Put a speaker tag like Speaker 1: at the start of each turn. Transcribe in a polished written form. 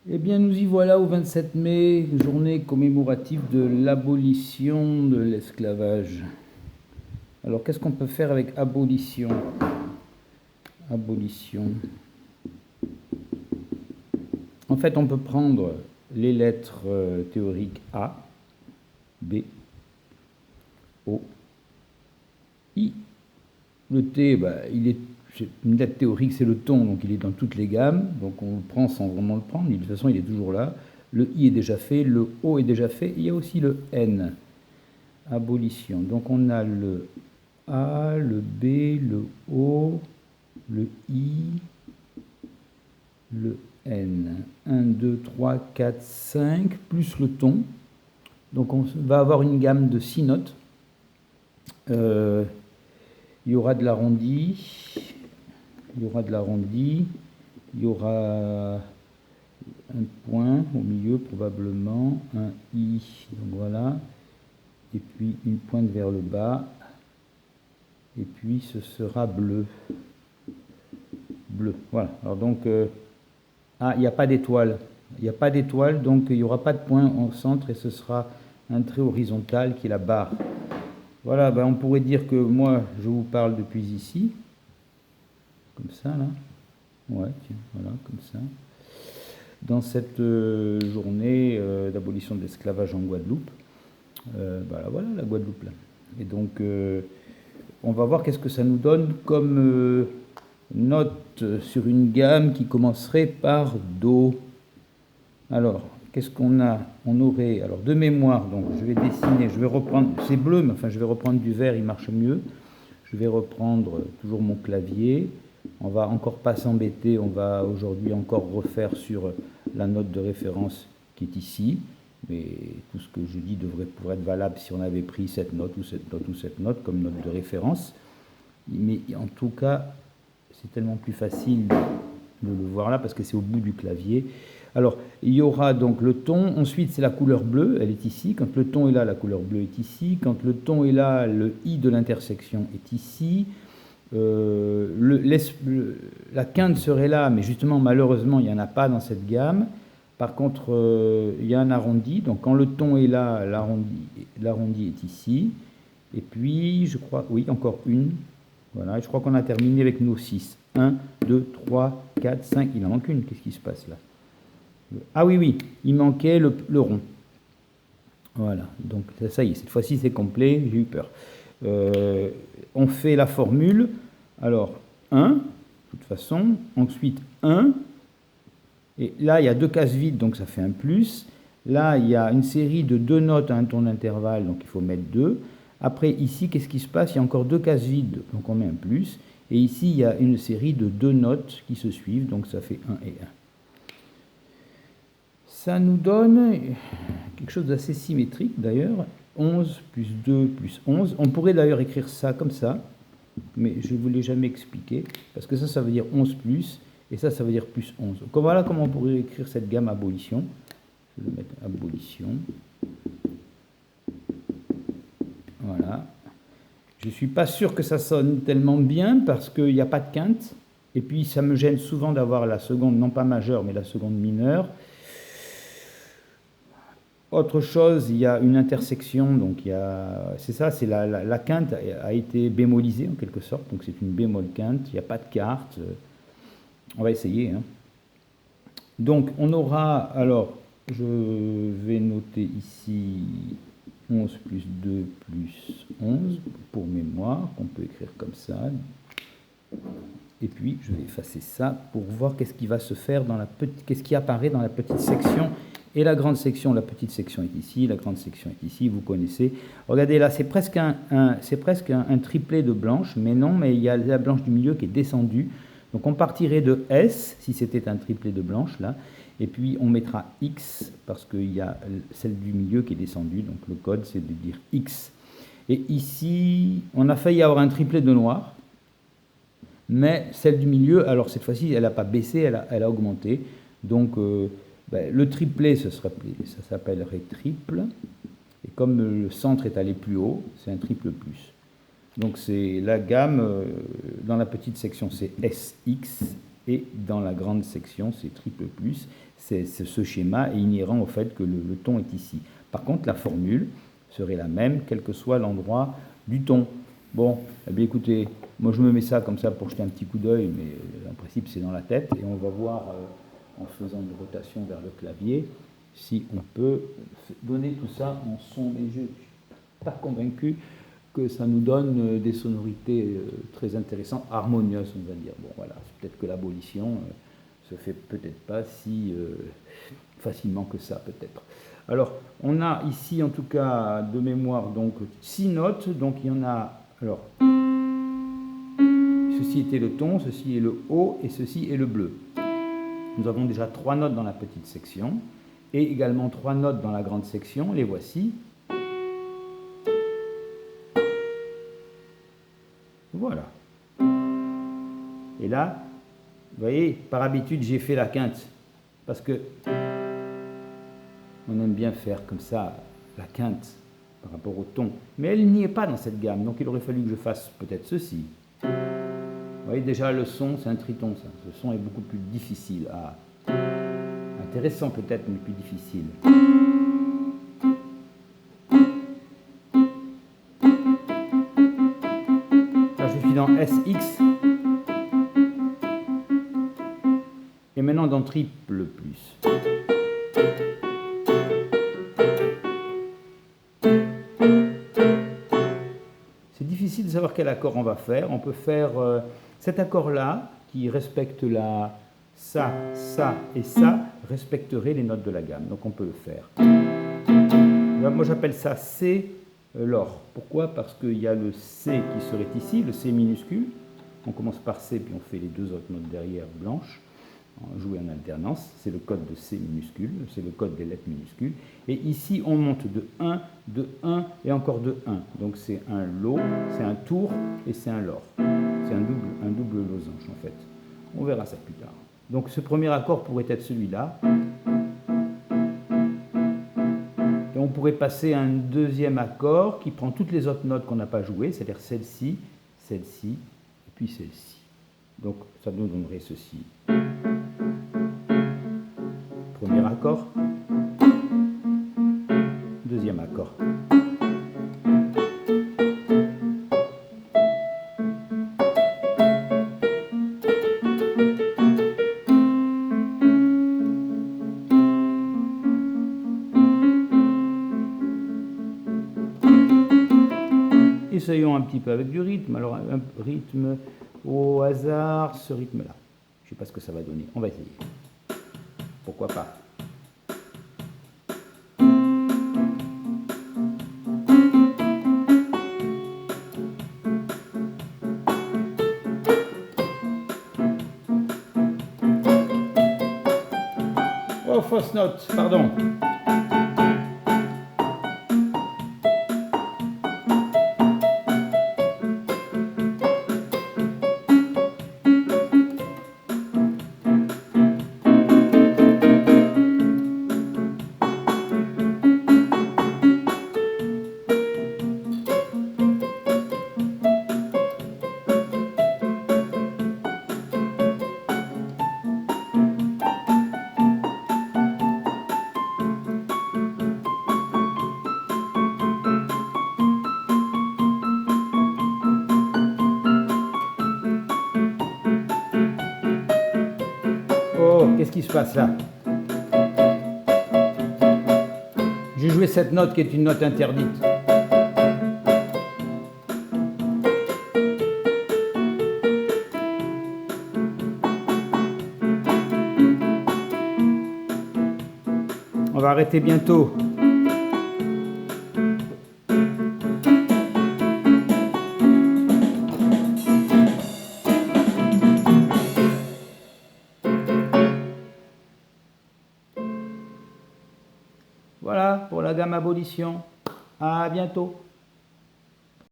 Speaker 1: Eh bien, nous y voilà au 27 mai, journée commémorative de l'abolition de l'esclavage. Alors, qu'est-ce qu'on peut faire avec abolition? Abolition. En fait, on peut prendre les lettres théoriques A, B, O, I. Le T, une lettre théorique, c'est le ton, donc il est dans toutes les gammes. Donc on le prend sans vraiment le prendre, mais de toute façon, il est toujours là. Le I est déjà fait, le O est déjà fait. Il y a aussi le N. Abolition. Donc on a le A, le B, le O, le I, le N. 1, 2, 3, 4, 5, plus le ton. Donc on va avoir une gamme de 6 notes. Il y aura de l'arrondi, il y aura de l'arrondi, il y aura un point au milieu probablement, un I, donc voilà, et puis une pointe vers le bas, et puis ce sera bleu. Bleu, voilà. Alors donc, il n'y a pas d'étoile. Il n'y a pas d'étoile, donc il n'y aura pas de point au centre, et ce sera un trait horizontal qui est la barre. Voilà, on pourrait dire que moi, je vous parle depuis ici, comme ça, là. Ouais, tiens, voilà, comme ça. Dans cette journée d'abolition de l'esclavage en Guadeloupe, voilà la Guadeloupe, là. Et donc, on va voir qu'est-ce que ça nous donne comme note sur une gamme qui commencerait par Do. Alors, qu'est-ce qu'on a? On aurait, alors de mémoire, donc je vais dessiner, je vais reprendre, c'est bleu, mais enfin je vais reprendre du vert, il marche mieux. Je vais reprendre toujours mon clavier. On va encore pas s'embêter, on va aujourd'hui encore refaire sur la note de référence qui est ici. Mais tout ce que je dis devrait pouvoir être valable si on avait pris cette note ou cette note ou cette note comme note de référence. Mais en tout cas, c'est tellement plus facile de le voir là parce que c'est au bout du clavier. Alors, il y aura donc le ton, ensuite c'est la couleur bleue, elle est ici. Quand le ton est là, la couleur bleue est ici. Quand le ton est là, le I de l'intersection est ici. La quinte serait là, mais justement, malheureusement, il n'y en a pas dans cette gamme. Par contre, il y a un arrondi. Donc, quand le ton est là, l'arrondi est ici. Et puis, je crois, oui, encore une. Voilà, et je crois qu'on a terminé avec nos 6. 1, 2, 3, 4, 5. Il en manque une. Qu'est-ce qui se passe là? Ah oui, il manquait le rond. Voilà, donc ça y est, cette fois-ci c'est complet, j'ai eu peur. On fait la formule, alors 1, de toute façon, ensuite 1, et là il y a deux cases vides, donc ça fait un plus. Là il y a une série de 2 notes à un ton d'intervalle, donc il faut mettre 2. Après ici, qu'est-ce qui se passe? Il y a encore 2 cases vides, donc on met un plus. Et ici il y a une série de 2 notes qui se suivent, donc ça fait 1 et 1. Ça nous donne quelque chose d'assez symétrique d'ailleurs, 11 plus 2 plus 11. On pourrait d'ailleurs écrire ça comme ça, mais je ne vous l'ai jamais expliqué, parce que ça veut dire 11 plus, et ça veut dire plus 11. Donc voilà comment on pourrait écrire cette gamme abolition. Je vais mettre abolition. Voilà. Je ne suis pas sûr que ça sonne tellement bien, parce qu'il n'y a pas de quinte, et puis ça me gêne souvent d'avoir la seconde, non pas majeure, mais la seconde mineure. Autre chose, il y a une intersection, donc c'est ça, c'est la quinte a été bémolisée en quelque sorte, donc c'est une bémol quinte, il n'y a pas de carte, on va essayer. Hein. Donc on aura, alors je vais noter ici 11 plus 2 plus 11 pour mémoire, qu'on peut écrire comme ça. Et puis je vais effacer ça pour voir qu'est-ce qui va se faire dans qu'est-ce qui apparaît dans la petite section. Et la grande section, la petite section est ici, la grande section est ici, vous connaissez. Regardez là, c'est presque un triplet de blanche, mais non, mais il y a la blanche du milieu qui est descendue. Donc on partirait de S, si c'était un triplet de blanche, là, et puis on mettra X, parce qu'il y a celle du milieu qui est descendue, donc le code c'est de dire X. Et ici, on a failli avoir un triplet de noir, mais celle du milieu, alors cette fois-ci, elle n'a pas baissé, elle a augmenté. Donc le triplet, ça s'appellerait triple. Et comme le centre est allé plus haut, c'est un triple plus. Donc c'est la gamme, dans la petite section, c'est SX. Et dans la grande section, c'est triple plus. Ce schéma est inhérent au fait que le ton est ici. Par contre, la formule serait la même, quel que soit l'endroit du ton. Bon, eh bien écoutez, moi je me mets ça comme ça pour jeter un petit coup d'œil, mais en principe c'est dans la tête, et on va voir, en faisant une rotation vers le clavier, si on peut donner tout ça en son, mais je ne suis pas convaincu que ça nous donne des sonorités très intéressantes, harmonieuses, on va dire. Bon, voilà, c'est peut-être que l'abolition se fait peut-être pas si facilement que ça, peut-être. Alors, on a ici, en tout cas, de mémoire, donc 6 notes. Donc, il y en a, alors, ceci était le ton, ceci est le haut et ceci est le bleu. Nous avons déjà 3 notes dans la petite section et également 3 notes dans la grande section. Les voici. Voilà. Et là, vous voyez, par habitude, j'ai fait la quinte. Parce que on aime bien faire comme ça la quinte par rapport au ton. Mais elle n'y est pas dans cette gamme. Donc il aurait fallu que je fasse peut-être ceci. Vous voyez, déjà le son, c'est un triton, ça. Ce son est beaucoup plus difficile à... Intéressant peut-être, mais plus difficile. Là, je suis dans SX. Et maintenant dans triple plus. C'est difficile de savoir quel accord on va faire. On peut faire cet accord-là, qui respecte la ça, ça et ça, respecterait les notes de la gamme. Donc on peut le faire. Là, moi j'appelle ça C, l'or. Pourquoi? Parce qu'il y a le C qui serait ici, le C minuscule. On commence par C, puis on fait les 2 autres notes derrière blanches. Jouer en alternance, c'est le code de C minuscule, c'est le code des lettres minuscules. Et ici, on monte de 1 et encore de 1. Donc c'est un lot, c'est un tour et c'est un lor. C'est un double losange en fait. On verra ça plus tard. Donc ce premier accord pourrait être celui-là. Et on pourrait passer à un deuxième accord qui prend toutes les autres notes qu'on n'a pas jouées, c'est-à-dire celle-ci, celle-ci, et puis celle-ci. Donc ça nous donnerait ceci. Premier accord, deuxième accord. Essayons un petit peu avec du rythme. Alors un rythme au hasard, ce rythme-là. Je ne sais pas ce que ça va donner. On va essayer. Pourquoi pas? Oh, fausse note, pardon. Oh, qu'est-ce qui se passe là? J'ai joué cette note qui est une note interdite. On va arrêter bientôt. Voilà pour la gamme abolition. À bientôt.